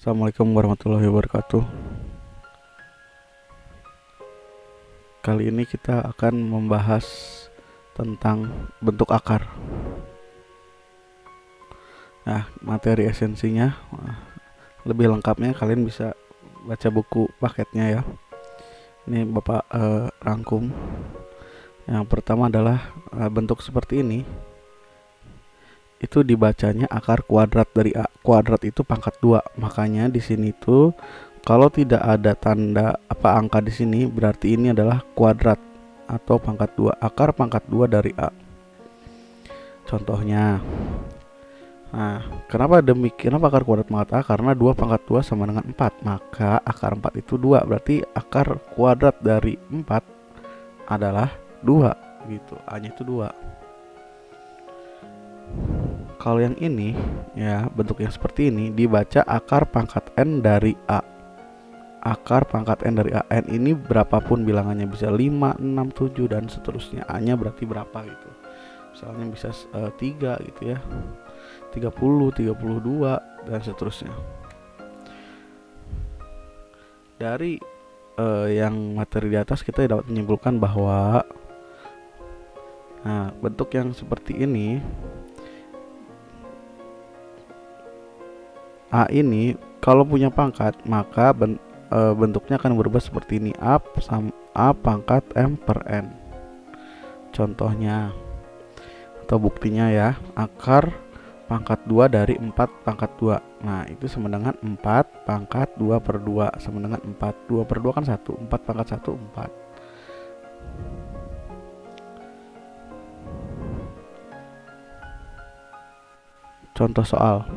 Assalamualaikum warahmatullahi wabarakatuh. Kali ini kita akan membahas tentang bentuk akar. Nah, materi esensinya lebih lengkapnya kalian bisa baca buku paketnya ya. Ini Bapak rangkum. Yang pertama adalah bentuk seperti ini. Itu dibacanya akar kuadrat dari A. Kuadrat itu pangkat 2. Makanya di sini tuh kalau tidak ada tanda angka di sini berarti ini adalah kuadrat atau pangkat 2. Akar pangkat 2 dari A. Contohnya. Nah, kenapa akar kuadrat pangkat A? Karena 2 pangkat 2 sama dengan 4. Maka akar 4 itu 2. Berarti akar kuadrat dari 4 adalah 2 gitu. A-nya itu 2. Kalau yang ini ya, bentuk yang seperti ini dibaca akar pangkat n dari A. Akar pangkat n dari A. N ini berapapun bilangannya, bisa 5, 6, 7 dan seterusnya. A nya berarti berapa gitu. Misalnya bisa 3 gitu ya. 30, 32 dan seterusnya. Dari yang materi di atas kita dapat menyimpulkan bahwa bentuk yang seperti ini, A ini kalau punya pangkat maka bentuknya akan berubah seperti ini. A pangkat M per N. Contohnya atau buktinya ya, akar pangkat 2 dari 4 pangkat 2. Nah itu sama dengan 4 pangkat 2 per 2 sama dengan 4. 2 per 2 kan 1. 4 pangkat 1 4. Contoh soal.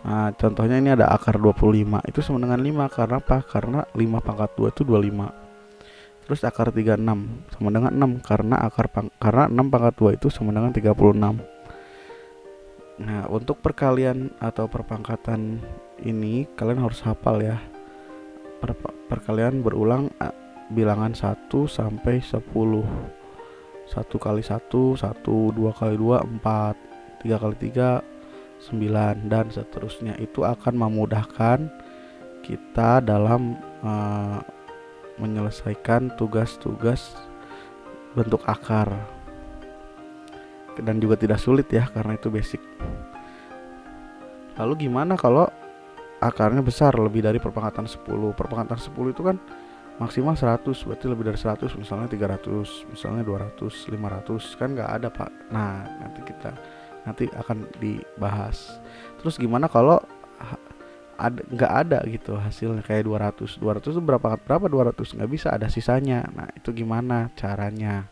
Nah, contohnya ini ada akar 25. Itu sama dengan 5. Karena apa? Karena 5 pangkat 2 itu 25. Terus akar 36 sama dengan 6. Karena 6 pangkat 2 itu sama dengan 36. Nah, untuk perkalian atau perpangkatan ini kalian harus hafal ya. Perkalian berulang bilangan 1 sampai 10. 1 kali 1, 1, 2 kali 2, 4, 3 kali 3, 9 dan seterusnya. Itu akan memudahkan kita dalam menyelesaikan tugas-tugas bentuk akar, dan juga tidak sulit ya karena itu basic. Lalu gimana kalau akarnya besar, lebih dari perpangkatan 10? Perpangkatan 10 itu kan maksimal 100, berarti lebih dari 100, misalnya 300, misalnya 200, 500, kan nggak ada Pak. Nah nanti akan dibahas. Terus gimana kalau nggak ada gitu hasilnya, kayak 200 itu berapa 200 nggak bisa, ada sisanya. Nah itu gimana caranya?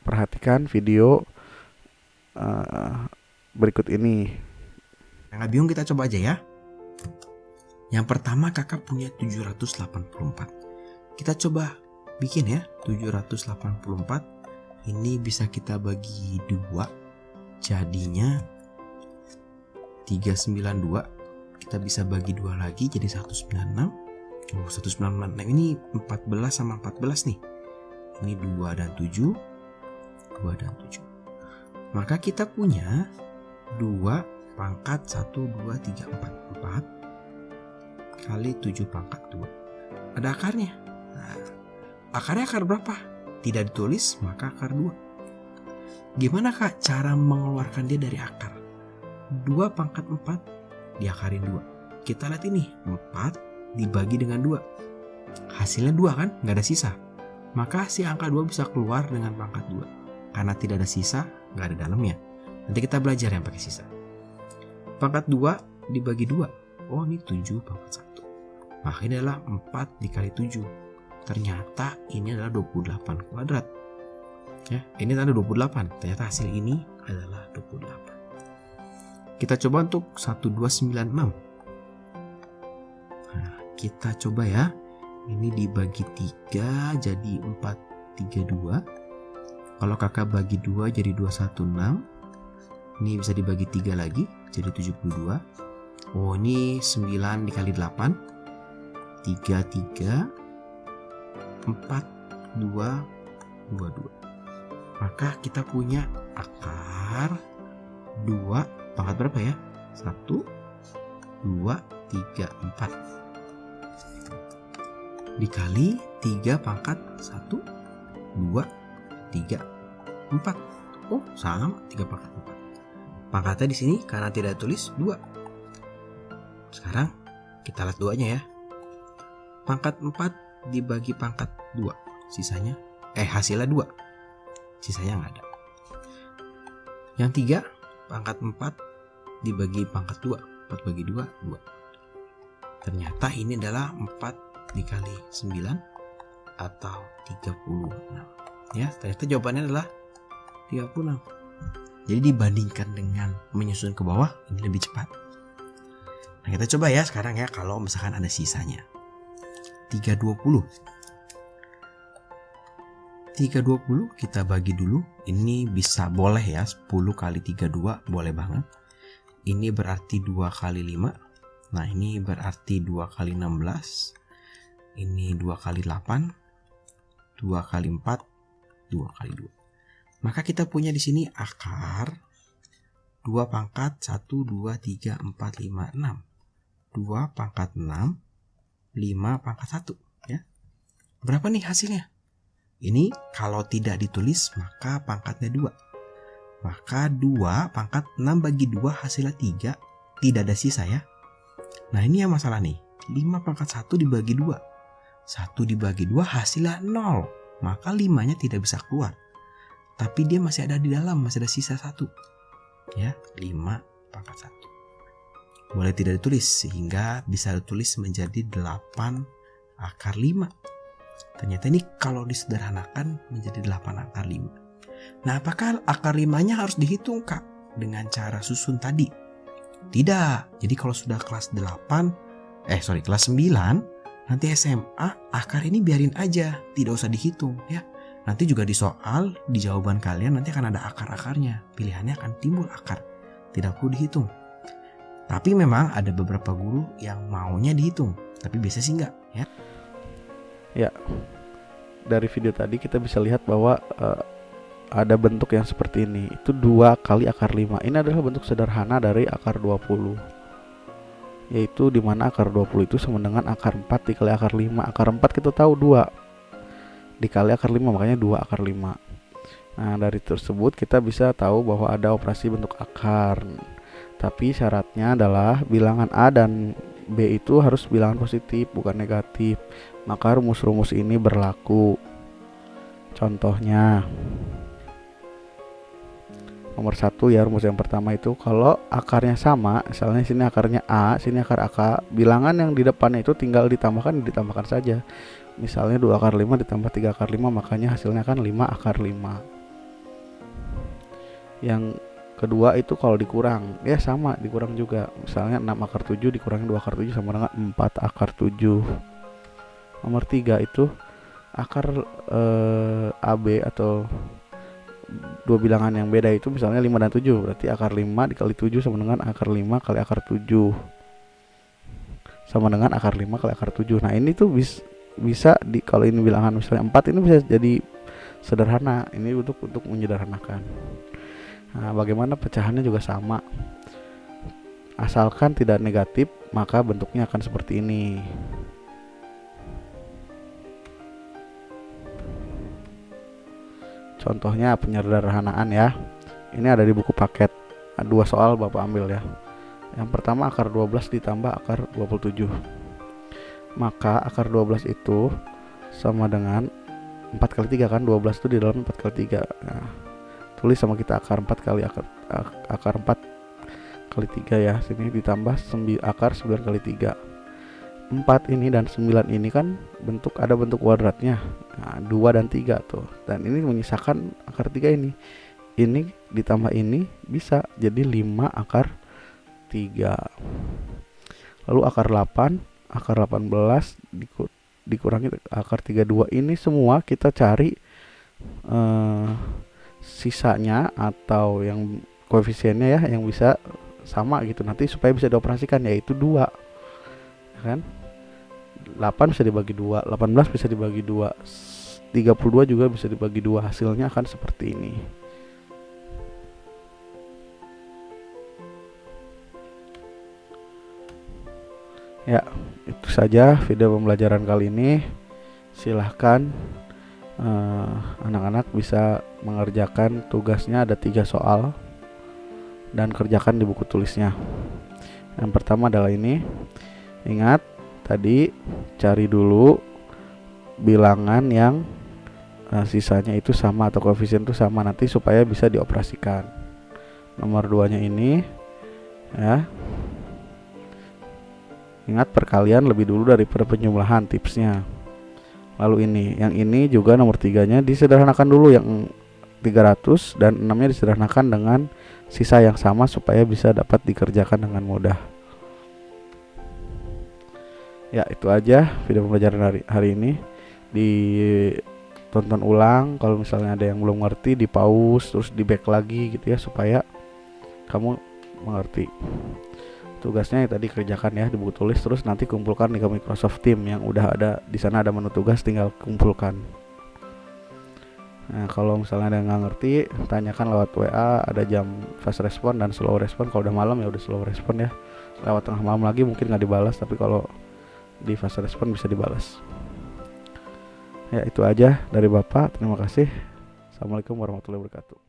Perhatikan video berikut ini. Nggak bingung, kita coba aja ya. Yang pertama kakak punya 784. Kita coba bikin ya. 784 ini bisa kita bagi 2, jadinya 392. Kita bisa bagi 2 lagi jadi 196. 196. Nah ini 14 sama 14 nih. Ini 2 dan 7. 2 dan 7. Maka kita punya 2 pangkat 1, 2, 3, 4. 4 kali 7 pangkat 2. Ada akarnya. Nah, akarnya akar berapa? Tidak ditulis, maka akar 2. Gimana Kak cara mengeluarkan dia dari akar? 2 pangkat 4 diakarin 2. Kita lihat ini, 4 dibagi dengan 2. Hasilnya 2 kan? Nggak ada sisa. Maka si angka 2 bisa keluar dengan pangkat 2. Karena tidak ada sisa, nggak ada dalamnya. Nanti kita belajar yang pakai sisa. Pangkat 2 dibagi 2. Oh ini 7 pangkat 1. Maka ini adalah 4 dikali 7. Ternyata ini adalah 28 kuadrat. Ya, ini adalah 28. Ternyata hasil ini adalah 28. Kita coba untuk 1296. Nah, kita coba ya. Ini dibagi 3 jadi 432. Kalau kakak bagi 2 jadi 216. Ini bisa dibagi 3 lagi jadi 72. Oh ini 9 dikali 8. 33 4 2 2 2. Maka kita punya akar 2 pangkat berapa ya? 1, 2, 3, 4 dikali 3 pangkat 1, 2, 3, 4. Oh, sama 3 pangkat 4. Pangkatnya di sini karena tidak tulis 2. Sekarang kita lihat 2-nya ya. Pangkat 4 dibagi pangkat 2, sisanya hasilnya 2. Sisanya nggak ada. Yang 3, pangkat 4 dibagi pangkat 2. 4 bagi 2, 2. Ternyata ini adalah 4 dikali 9 atau 36. Ya, ternyata jawabannya adalah 36. Jadi dibandingkan dengan menyusun ke bawah, ini lebih cepat. Nah, kita coba ya sekarang ya kalau misalkan ada sisanya. 320. 320 kita bagi dulu. Ini bisa boleh ya, 10 kali 32 boleh banget. Ini berarti 2 kali 5. Nah, ini berarti 2 kali 16. Ini 2 kali 8. 2 kali 4. 2 kali 2. Maka kita punya di sini akar 2 pangkat 1, 2, 3, 4, 5, 6. 2 pangkat 6, 5 pangkat 1 ya. Berapa nih hasilnya? Ini kalau tidak ditulis maka pangkatnya 2. Maka 2 pangkat 6 bagi 2 hasilnya 3. Tidak ada sisa ya. Nah, ini yang masalah nih. 5 pangkat 1 dibagi 2. 1 dibagi 2 hasilnya 0. Maka 5-nya tidak bisa keluar. Tapi dia masih ada di dalam, masih ada sisa 1. Ya, 5 pangkat 1. Boleh tidak ditulis sehingga bisa ditulis menjadi 8 akar 5. Ternyata ini kalau disederhanakan menjadi 8 akar 5. Nah, apakah akar 5-nya harus dihitung, Kak, dengan cara susun tadi? Tidak. Jadi kalau sudah kelas 9, nanti SMA akar ini biarin aja, tidak usah dihitung ya. Nanti juga di soal, di jawaban kalian nanti akan ada akar-akarnya. Pilihannya akan timbul akar. Tidak perlu dihitung. Tapi memang ada beberapa guru yang maunya dihitung, tapi biasanya sih enggak ya. Ya, dari video tadi kita bisa lihat bahwa ada bentuk yang seperti ini. Itu 2 kali akar 5. Ini adalah bentuk sederhana dari akar 20. Yaitu dimana akar 20 itu sama dengan akar 4 dikali akar 5. Akar 4 kita tahu 2 dikali akar 5, makanya 2 akar 5. Nah, dari tersebut kita bisa tahu bahwa ada operasi bentuk akar. Tapi syaratnya adalah bilangan A dan B itu harus bilangan positif, bukan negatif. Maka rumus-rumus ini berlaku. Contohnya nomor 1 ya, rumus yang pertama itu kalau akarnya sama, misalnya sini akarnya A, sini akar AK, bilangan yang di depannya itu tinggal ditambahkan saja. Misalnya 2 akar 5 ditambah 3 akar 5, makanya hasilnya kan 5 akar 5. Yang kedua itu kalau dikurang, ya sama, dikurang juga. Misalnya 6 akar 7 dikurangi 2 akar 7 sama dengan 4 akar 7. Nomor 3 itu akar AB atau dua bilangan yang beda itu misalnya 5 dan 7. Berarti akar 5 dikali 7 sama dengan akar 5 kali akar 7. Sama dengan akar 5 kali akar 7. Nah, ini tuh bisa kalau ini bilangan misalnya 4, ini bisa jadi sederhana. Ini untuk menyederhanakan. Nah, bagaimana pecahannya juga sama. Asalkan tidak negatif, maka bentuknya akan seperti ini. Contohnya penyederhanaan ya. Ini ada di buku paket. 2 soal Bapak ambil ya. Yang pertama akar 12 ditambah akar 27. Maka akar 12 itu sama dengan 4 kali 3 kan. 12 itu di dalam 4 kali 3. Nah, tulis sama kita akar 4 kali akar 4 kali 3 ya. Sini ditambah akar 9 kali 3. 4 ini dan 9 ini kan ada bentuk kuadratnya. Nah, 2 dan 3 tuh. Dan ini menyisakan akar 3 ini. Ini ditambah ini bisa jadi 5 akar 3. Lalu akar 8, akar 18 dikurangi akar 32. Ini semua kita cari sisanya atau yang koefisiennya ya, yang bisa sama gitu nanti supaya bisa dioperasikan, yaitu 2 kan. 8 bisa dibagi 2, 18 bisa dibagi 2, 32 juga bisa dibagi 2. Hasilnya akan seperti ini. Ya, itu saja video pembelajaran kali ini. Silahkan anak-anak bisa mengerjakan tugasnya, ada 3 soal, dan kerjakan di buku tulisnya. Yang pertama adalah ini. Ingat tadi cari dulu bilangan yang sisanya itu sama atau koefisien itu sama, nanti supaya bisa dioperasikan. Nomor 2-nya ini ya. Ingat perkalian lebih dulu daripada penjumlahan, tipsnya. Lalu yang ini juga nomor 3-nya disederhanakan dulu, yang 300 dan 6-nya disederhanakan dengan sisa yang sama supaya bisa dapat dikerjakan dengan mudah. Ya, itu aja video pembelajaran hari ini. Ditonton ulang, kalau misalnya ada yang belum ngerti di pause terus di back lagi gitu ya, supaya kamu mengerti. Tugasnya tadi kerjakan ya di buku tulis, terus nanti kumpulkan di Microsoft Teams yang udah ada di sana, ada menu tugas, tinggal kumpulkan. Nah, kalau misalnya ada yang nggak ngerti, tanyakan lewat WA, ada jam fast respon dan slow respon. Kalau udah malam ya udah slow respon ya. Lewat tengah malam lagi mungkin nggak dibalas, tapi kalau di fast respon bisa dibalas. Ya, itu aja dari Bapak. Terima kasih. Assalamualaikum warahmatullahi wabarakatuh.